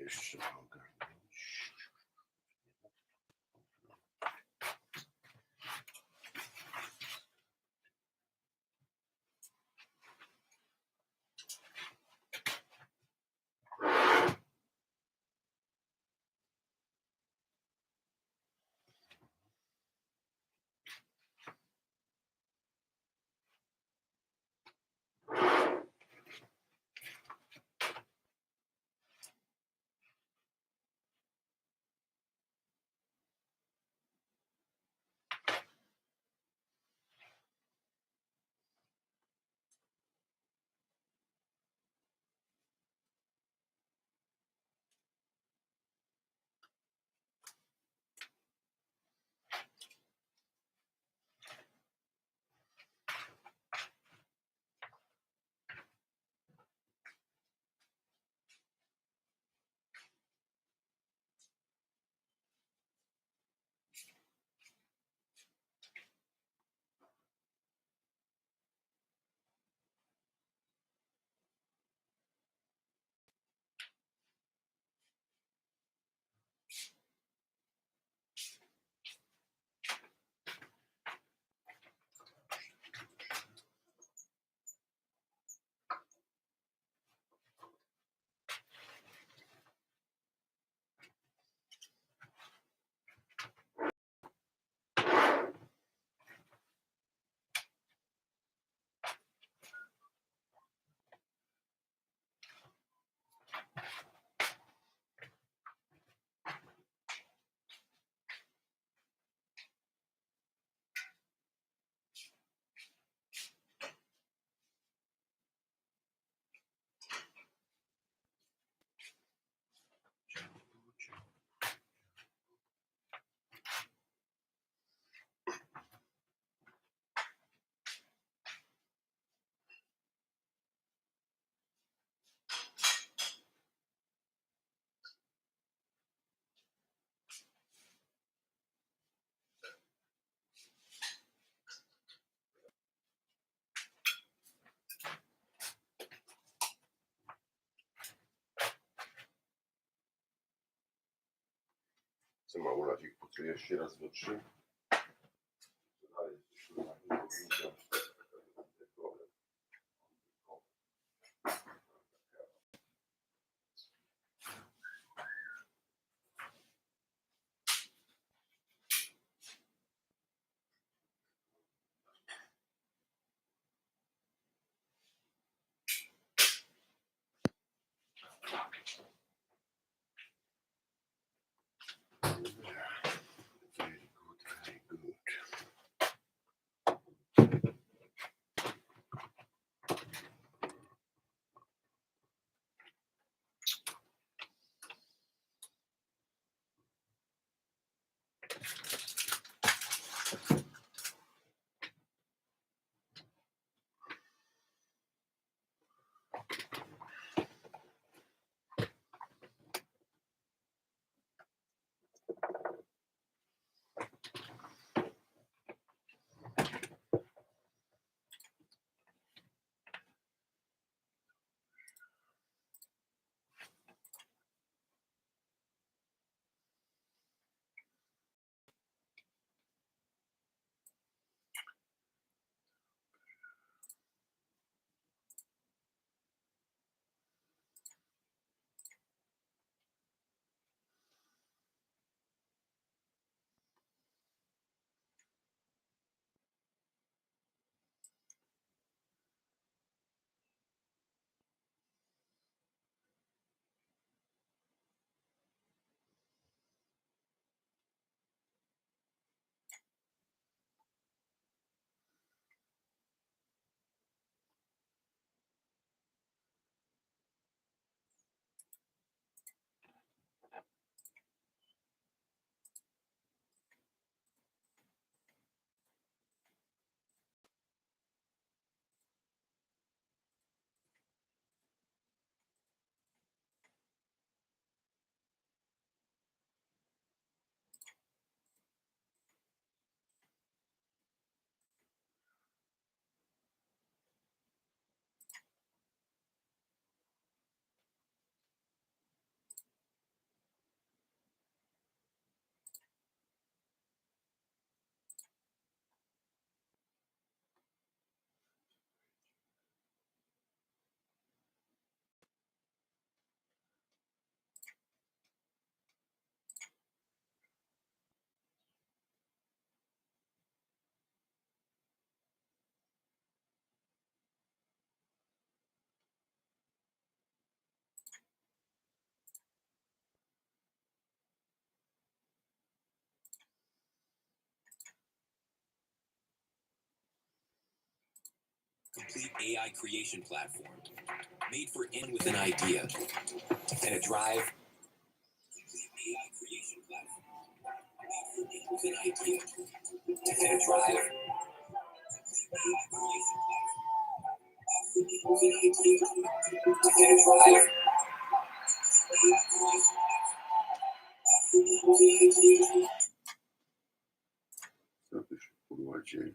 jeszcze ogarnąć. Co ma urazić? Pucujesz się raz, dwa, trzy. Complete AI creation platform made for in with an idea and a drive. AI creation platform made for in with an idea and a drive. AI creation platform made for in with an idea and a drive. Co tu się kurwa dzieje?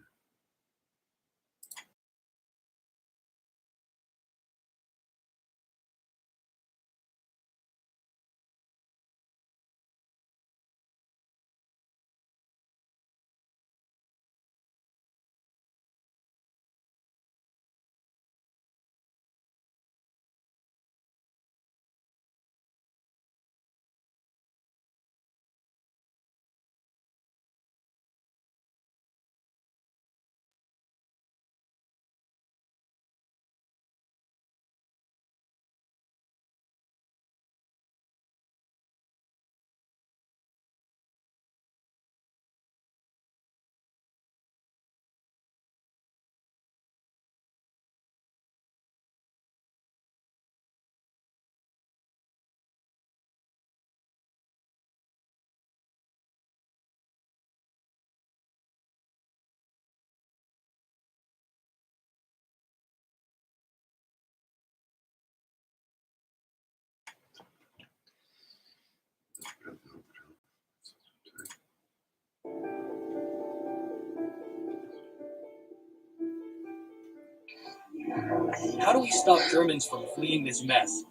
How do we stop Germans from fleeing this mess?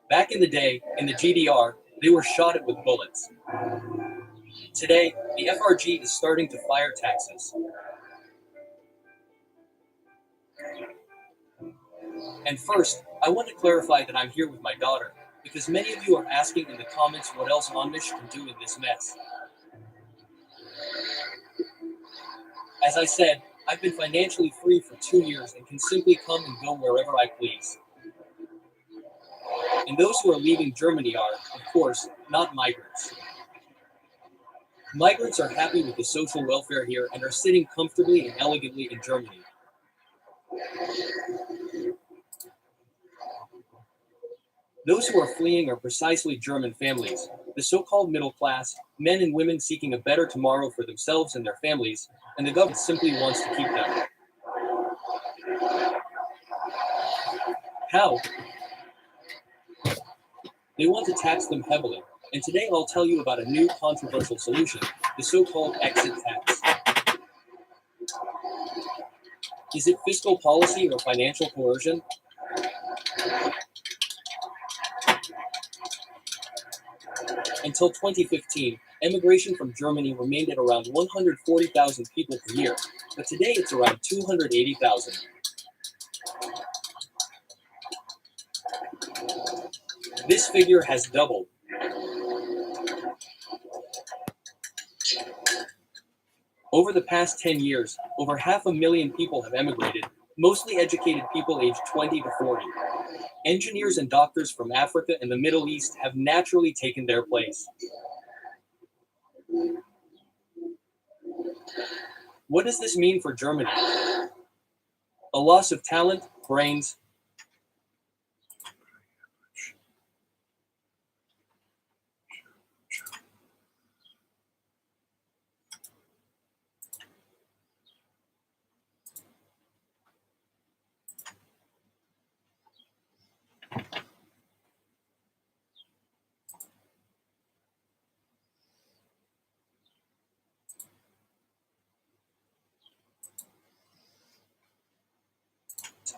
Back in the day, in the GDR, they were shot at with bullets. Today, the FRG is starting to fire taxes. And first, I want to clarify that I'm here with my daughter, because many of you are asking in the comments what else Amish can do in this mess. As I said, I've been financially free for 2 years and can simply come and go wherever I please. And those who are leaving Germany are, of course, not migrants. Migrants are happy with the social welfare here and are sitting comfortably and elegantly in Germany. Those who are fleeing are precisely German families, the so-called middle class, men and women seeking a better tomorrow for themselves and their families, and the government simply wants to keep them. How? They want to tax them heavily, and today I'll tell you about a new controversial solution, the so-called exit tax. Is it fiscal policy or financial coercion? Until 2015, emigration from Germany remained at around 140,000 people per year, but today it's around 280,000. This figure has doubled. Over the past 10 years, over 500,000 people have emigrated, mostly educated people aged 20 to 40. Engineers and doctors from Africa and the Middle East have naturally taken their place. What does this mean for Germany? A loss of talent, brains,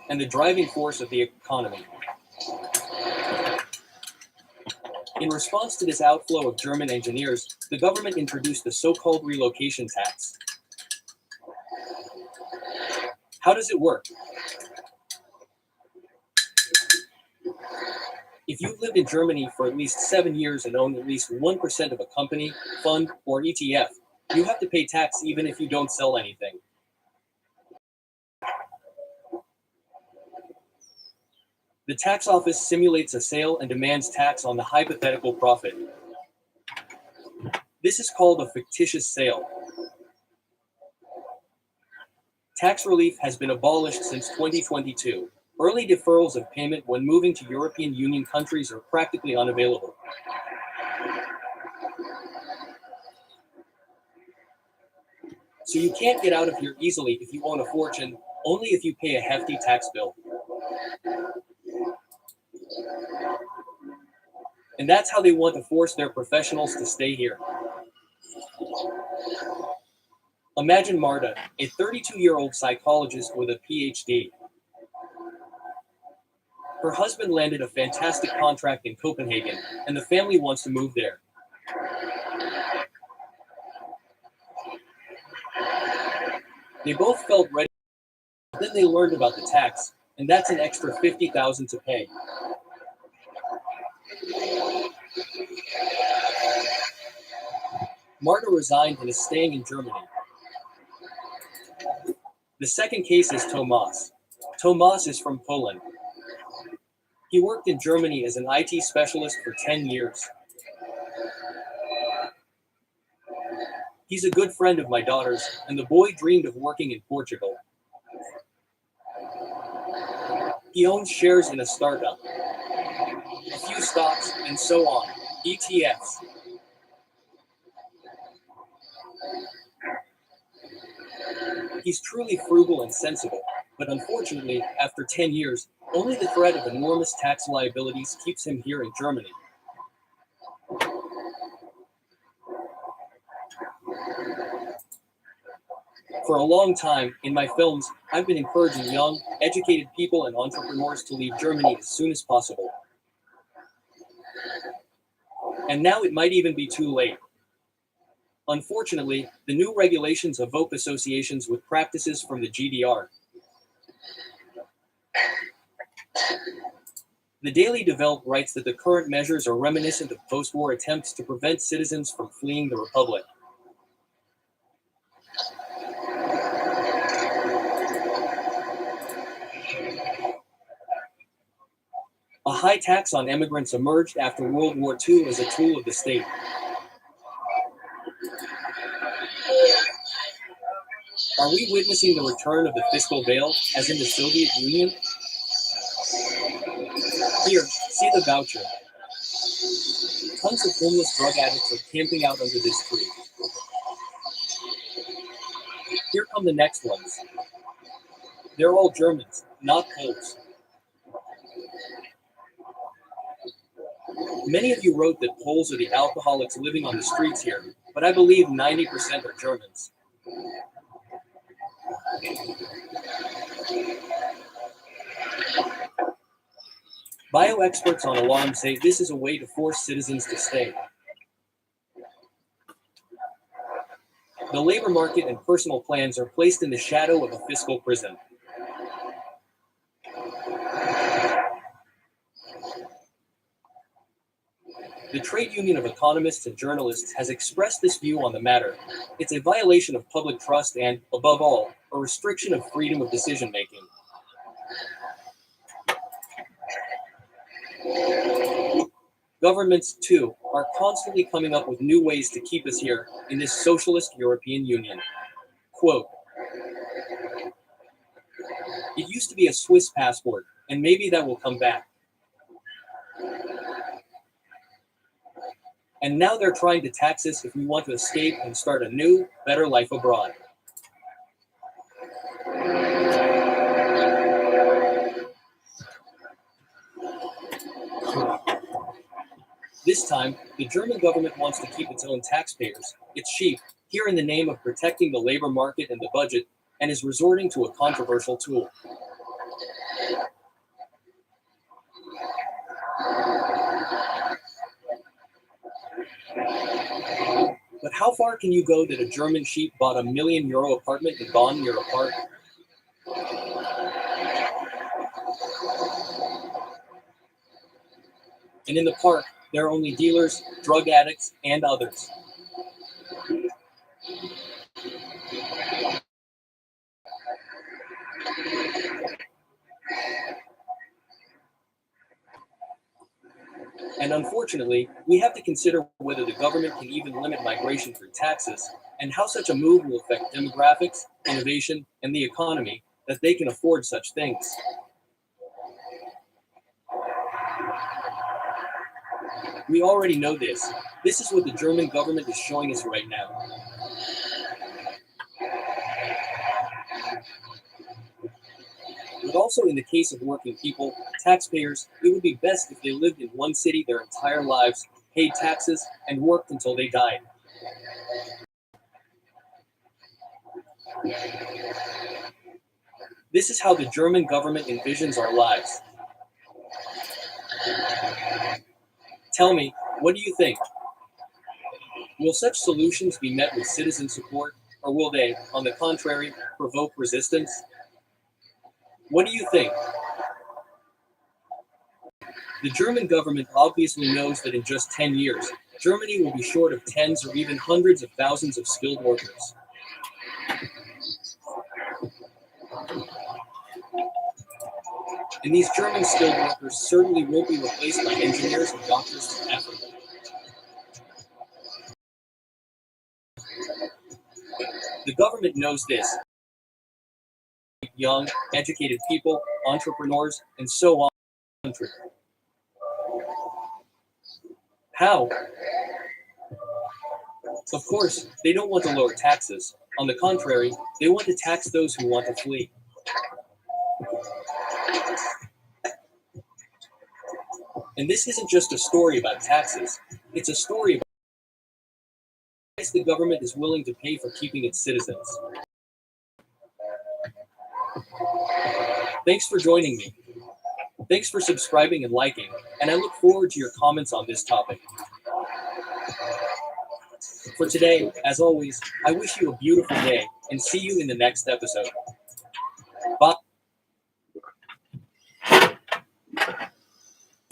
and the driving force of the economy. In response to this outflow of German engineers, the government introduced the so-called relocation tax. How does it work? If you've lived in Germany for at least 7 years and own at least 1% of a company, fund, or ETF, you have to pay tax even if you don't sell anything. The tax office simulates a sale and demands tax on the hypothetical profit. This is called a fictitious sale. Tax relief has been abolished since 2022. Early deferrals of payment when moving to European Union countries are practically unavailable. So you can't get out of here easily if you own a fortune, only if you pay a hefty tax bill. And that's how they want to force their professionals to stay here. Imagine Marta, a 32-year-old psychologist with a PhD. Her husband landed a fantastic contract in Copenhagen, and the family wants to move there. They both felt ready, but then they learned about the tax, and that's an extra $50,000 to pay. Marta resigned and is staying in Germany. The second case is Tomas. Tomas is from Poland. He worked in Germany as an IT specialist for 10 years. He's a good friend of my daughter's, and the boy dreamed of working in Portugal. He owns shares in a startup, a few stocks, and so on, ETFs. He's truly frugal and sensible, but unfortunately, after 10 years, only the threat of enormous tax liabilities keeps him here in Germany. For a long time, in my films, I've been encouraging young, educated people and entrepreneurs to leave Germany as soon as possible. And now it might even be too late. Unfortunately, the new regulations evoke associations with practices from the GDR. The Daily Develop writes that the current measures are reminiscent of post-war attempts to prevent citizens from fleeing the Republic. A high tax on immigrants emerged after World War II as a tool of the state. Are we witnessing the return of the fiscal veil, as in the Soviet Union? Here, see the voucher. Tons of homeless drug addicts are camping out under this tree. Here come the next ones. They're all Germans, not Poles. Many of you wrote that Poles are the alcoholics living on the streets here, but I believe 90% are Germans. Bio-experts on alarm say this is a way to force citizens to stay. The labor market and personal plans are placed in the shadow of a fiscal prison. The Trade Union of Economists and Journalists has expressed this view on the matter. It's a violation of public trust and, above all, a restriction of freedom of decision-making. Governments, too, are constantly coming up with new ways to keep us here in this socialist European Union. Quote, "It used to be a Swiss passport, and maybe that will come back. And now they're trying to tax us if we want to escape and start a new, better life abroad." This time, the German government wants to keep its own taxpayers, its sheep, here in the name of protecting the labor market and the budget, and is resorting to a controversial tool. But how far can you go that a German sheep bought a €1 million apartment in Bonn near a park? And in the park, there are only dealers, drug addicts, and others. And unfortunately, we have to consider whether the government can even limit migration through taxes, and how such a move will affect demographics, innovation, and the economy, that they can afford such things. We already know this. This is what the German government is showing us right now. But also in the case of working people, taxpayers, it would be best if they lived in one city their entire lives, paid taxes, and worked until they died. This is how the German government envisions our lives. Tell me, what do you think? Will such solutions be met with citizen support, or will they, on the contrary, provoke resistance? What do you think? The German government obviously knows that in just 10 years, Germany will be short of tens or even hundreds of thousands of skilled workers. And these German skilled workers certainly won't be replaced by engineers and doctors from Africa. The government knows this. Young, educated people, entrepreneurs, and so on. How? Of course, they don't want to lower taxes. On the contrary, they want to tax those who want to flee. And this isn't just a story about taxes. It's a story about the price the government is willing to pay for keeping its citizens. Thanks for joining me. Thanks for subscribing and liking, and I look forward to your comments on this topic. For today, as always, I wish you a beautiful day and see you in the next episode. Bye.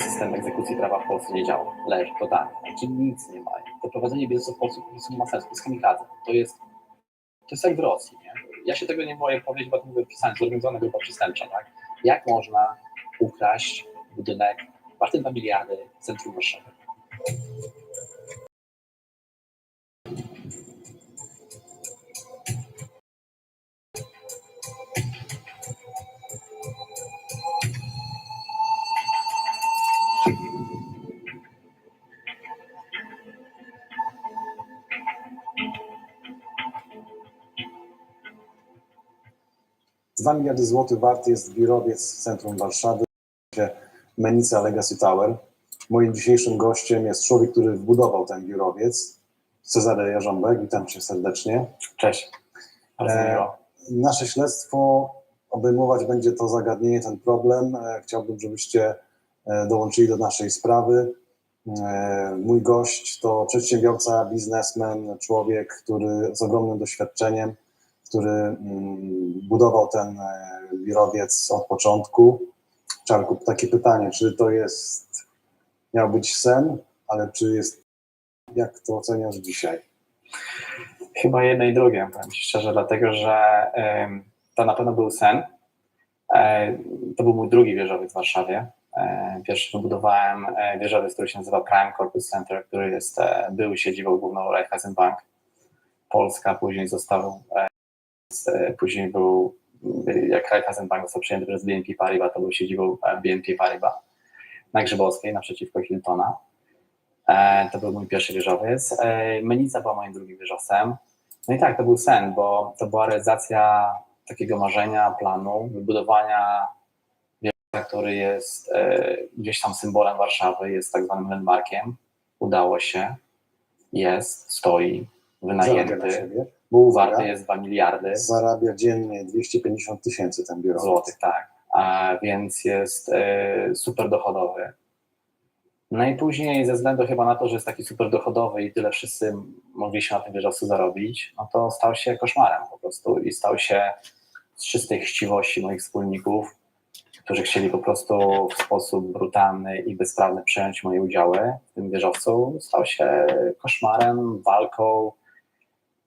System egzekucji prawa w Polsce nie działa. Leży totalnie. Czyli nic nie ma. Doprowadzenie widzów w Polsce ma sens. To jest kamikadze. To jest jak w Rosji. Nie? Ja się tego nie boję powiedzieć, bo to mówię pisałem, zorganizowana grupa przestępcza. Tak? Jak można ukraść budynek warty 2 miliardy w centrum Warszawy? Dwa miliardy złotych warty jest biurowiec w centrum Warszawy, Mennica Legacy Tower. Moim dzisiejszym gościem jest człowiek, który wbudował ten biurowiec, Cezary Jarząbek. Witam cię serdecznie. Cześć. Nasze śledztwo obejmować będzie to zagadnienie, ten problem. Chciałbym, żebyście dołączyli do naszej sprawy. Mój gość to przedsiębiorca, biznesmen, człowiek, który z ogromnym doświadczeniem, który budował ten biurowiec od początku. Czarku, takie pytanie, czy to miał być sen, ale czy jest, jak to oceniasz dzisiaj? Chyba jedno i drugie, powiem ci szczerze, dlatego że to na pewno był sen. To był mój drugi wieżowiec w Warszawie. Pierwszy wybudowałem wieżowiec, który się nazywa Prime Corporate Center, który był siedzibą główną Raiffeisen Bank Polska, później był, jak Raiffeisen Bank został przejęty przez BNP Paribas, to był siedzibą BNP Paribas na Grzybowskiej, naprzeciwko Hiltona. To był mój pierwszy wieżowiec. Mennica była moim drugim wieżowcem. No i tak, to był sen, bo to była realizacja takiego marzenia, planu, wybudowania wieżowca, który jest gdzieś tam symbolem Warszawy, jest tak zwanym landmarkiem. Udało się, stoi, wynajęty. Był warty jest 2 miliardy. Zarabia dziennie 250 000 ten biurowiec. Złotych, tak. Więc jest super dochodowy. No i później ze względu chyba na to, że jest taki super dochodowy i tyle wszyscy mogliśmy na tym wieżowcu zarobić, no to stał się koszmarem po prostu i stał się z czystej chciwości moich wspólników, którzy chcieli po prostu w sposób brutalny i bezprawny przejąć moje udziały w tym wieżowcu. Stał się koszmarem, walką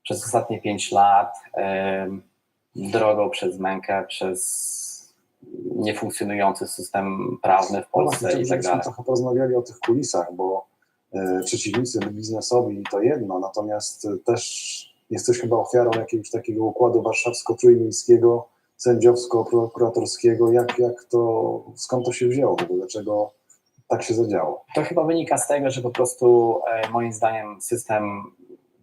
przez ostatnie 5 lat, drogą przez mękę, przez niefunkcjonujący system prawny w Polsce i tak Żebyśmy dalej. trochę porozmawiali o tych kulisach, bo przeciwnicy biznesowi to jedno, natomiast też jesteś chyba ofiarą jakiegoś takiego układu warszawsko-trójmiejskiego, sędziowsko-prokuratorskiego. Skąd to się wzięło w ogóle? Dlaczego tak się zadziało? To chyba wynika z tego, że po prostu moim zdaniem system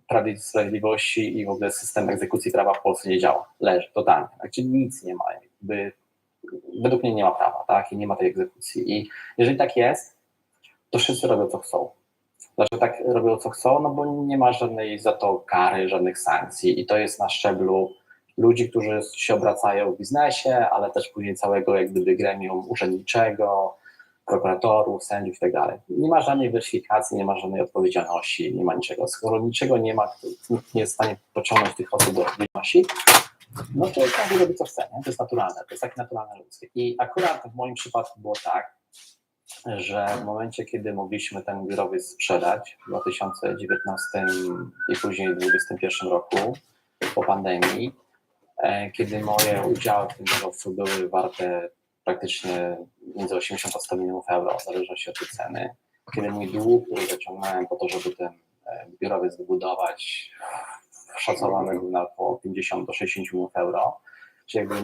Prawa i Sprawiedliwości i w ogóle system egzekucji prawa w Polsce nie działa. Leży totalnie. Znaczy nic nie ma. Według mnie nie ma prawa, tak? I nie ma tej egzekucji. I jeżeli tak jest, to wszyscy robią co chcą. Dlaczego tak robią co chcą? No bo nie ma żadnej za to kary, żadnych sankcji i to jest na szczeblu ludzi, którzy się obracają w biznesie, ale też później całego jak gdyby gremium urzędniczego, prokuratorów, sędziów i tak dalej. Nie ma żadnej weryfikacji, nie ma żadnej odpowiedzialności, nie ma niczego. Skoro niczego nie ma, nikt nie jest w stanie pociągnąć tych osób do odpowiedzialności, no to każdy robi co chce, nie? To jest naturalne, to jest takie naturalne ludzkie. I akurat w moim przypadku było tak, że w momencie, kiedy mogliśmy ten biurowiec sprzedać w 2019 i później w 2021 roku po pandemii, kiedy moje udziały w tym biurowcu były warte praktycznie między 80 a 100 milionów euro, w zależności od tej ceny, kiedy mój dług, który zaciągnąłem po to, żeby ten biurowiec wybudować, szacowany był na około 50 do 60 milionów euro, czyli jakby